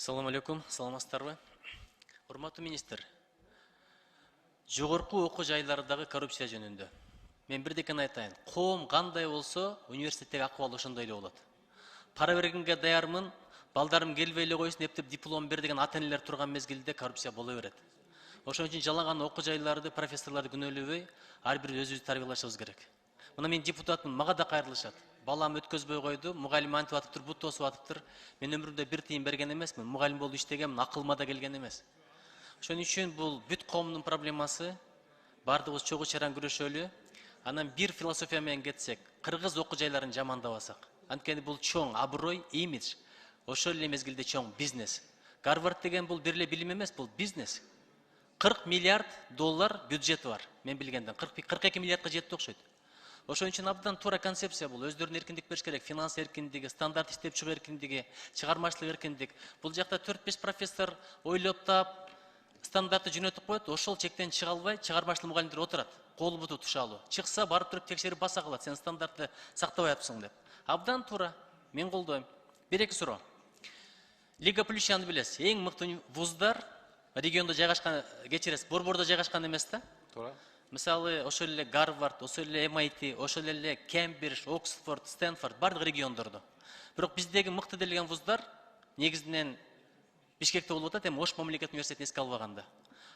Assalamu алейкум, саламатсыздарбы? Урматтуу министр, жогорку окуу жайлардагы коррупция жөнүндө мен бирдекени айтайын. Коом кандай болсо, университеттеги акыбал ошондой эле болот. Пара бергенге даярмын, балдарым келбей эле койсун, эптеп диплом бер деген ата-энелер турган мезгилде коррупция боло берет. Ошон үчүн жалаган окуу жайларды, профессорлорду күнөөлөбөй, ар бир өзүбүздү тарбиялашыбыз керек. Мына мен депутатмын, мага да кайрылышат. Балам өткөзбөй койду, мугалим антип атыптыр, бут тосуп атыптыр. Мен өмүрүмдө бир тыйын берген эмесмин, мугалим болуп иштегенмин, акылыма да келген эмес. Ошон үчүн бул бүт коомдун проблемасы, бардыгыбыз чогуу чаран күрөшөлү. Анан бир философия менен кетсек, кыргыз окуу жайларын жамандабасак. Анткени бул чоң аброй, имидж, ошол эле мезгилде чоң бизнес. Гарвард деген бул бир эле билим эмес, бул бизнес. 40 миллиард доллар бюджети бар, мен билгенден. 42 миллиардка жетти окшойт. Ошон үчүн абдан туура концепция бул. Өздөрүнө эркиндик бериш керек. Финанс эркиндиги, стандарт иштеп чыгуу эркиндиги, чыгармачылык эркиндик. Бул жакта 4-5 профессор ойлоп таап, стандартты жөнөтүп коет, ошол чектен чыга албай, чыгармачылык мугалимдер отурат. Колу буту тушалуу. Чыкса барып туруп текшерип баса калат. Сен стандартты сактабай атпсың деп. Абдан туура. Мен колдойм. Бир-эки суроо. Лига Плющаны билесиз. Эң мыкты вуздар региондо жайгашкан, кечиресиз, борбордо жайгашкан эмес да? Туура. Мисалы, ошол эле Гарвард, ошол эле MIT, ошол эле Кембридж, Оксфорд, Стэнфорд, бардык региондордо. Бирок биздеги мыкты делген вуздар негизинен Бишкекте болуп атат, эми Ош мамлекеттик университетин эске албаганда.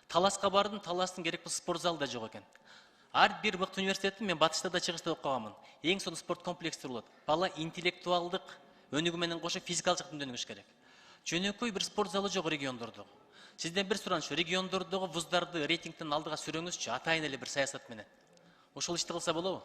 Таласка бардым, Таластын керек болсо спорт залы да жок экен. Ар бир мыкты университеттин, мен батышта да чыгышта окуганмын. Эң сонун спорт комплекстер болот. Бала интеллектуалдык өнүгүү менен кошо физикалык жактан өнүгүш керек. Жөнөкөй бир спорт залы жок региондордо. Сизден бир сураныч, региондордогу вуздарды рейтингден алдыга сүрөңүзчү, атайын эле бир саясат менен. Ошол ишти кылса болобу?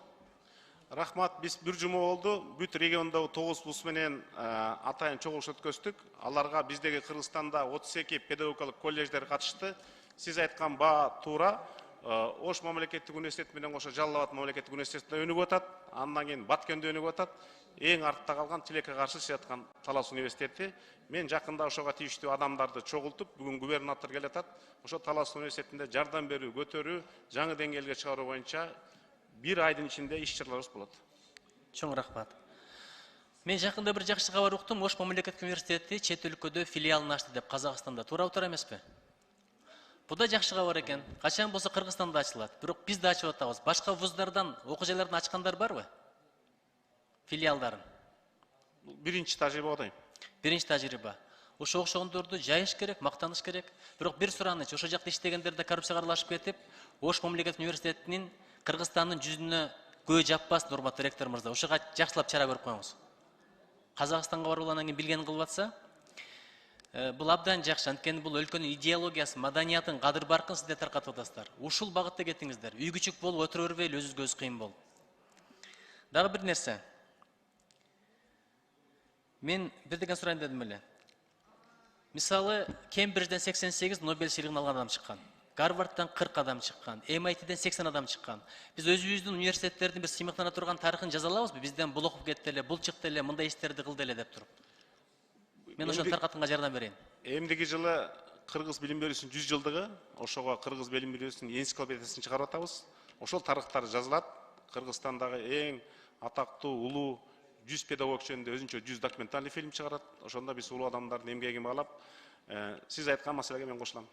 Рахмат, биз бир жума болду. Бүт региондогу 9 вуз менен атайын чогулуш өткөздүк. Аларга биздеги Кыргызстанда 32 педагогикалык колледждер катышты. Сиз айткан баа туура. Ош мамлекеттик университети менен кошо Жалал Абад мамлекеттик университетинде өнүгүп атат. Андан кийин Баткенде өнүгүп атат. Эң артта калган тилекке каршы жаткан Талас университети. Мен жакында ошого тийиштүү адамдарды чогултуп, бүгүн губернатор келе атат. Ошо Талас университетинде жардам берүү, көтөрүү, жаңы деңгээлге чыгаруу боюнча бир айдын ичинде иш чараларыбыз болот. Чоң рахмат. Мен жакында бир жакшы кабар уктум, Ош мамлекеттик университети чет өлкөдө филиалын ачты деп, Казакстанда. Туура эмеспи? Бул да жакшы кабар экен. Качан болсо Кыргызстанда ачылат. Бирок биз да ачып атабыз. Башка вуздардан, окуу жайлардан ачкандар барбы? Филиалдарын. Биринчи тажрыйба дейм. Биринчи тажрыйба. Ошо окшогондорду жайыш керек, мактаныш керек. Бирок бир сураныч, ошо жакта иштегендер да коррупцияга аралашып кетип, Ош мамлекеттик университетинин Кыргызстандын жүзүнө көй жаппасын, урматтуу ректор мырза. Ошого жакшылап чара көрүп коюңуз. Казакстанга барып анан кийин билгенин кылып атса, бул абдан жакшы. Анткени бул өлкөнүн идеологиясын, маданиятын, кадыр баркын сиздер таркатып атасыздар. Ушул багытта кетиңиздер. Үй күчүк болуп отура бербейли, өзүбүзгө өз кыйын болуп. Дагы бир нерсе. Мен бир деген сурайын дедим эле. Мисалы, Кембриджден 88 Нобель сыйлыгын алган адам чыккан. Гарвардтан 40 адам чыккан, MITден 80 адам чыккан. Биз өзүбүздүн университеттердин бир сыймыктана турган тарыхын жаза алабызбы? Бизден бул окуп кетти эле, бул чыкты эле, мындай иштерди кылды эле деп туруп. Мен ошону таркатканга жардам берейин. Эмдиги жылы Кыргыз билим берүүсүнүн 100 жылдыгы, ошого Кыргыз билим берүүсүнүн энциклопедиясын чыгарып атабыз. Ошол тарыхтар жазылат. Кыргызстандагы эң атактуу, улуу 100 педагог жөнүндө өзүнчө 100 документальный фильм чыгарат. Ошондо биз улуу адамдардын эмгегин баалап, сиз айткан маселеге мен кошулам.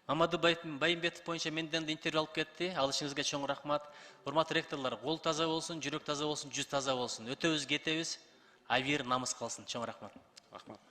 Мамады Байымбетов боюнча менден да интервью алып кетти. Алышыңызга чоң рахмат. Урматтуу ректорлор, кол таза болсун, жүрөк таза болсун, жүз таза болсун. Өтөбүз, кетебиз. Авир намыс калсын. Чоң рахмат. Рахмат.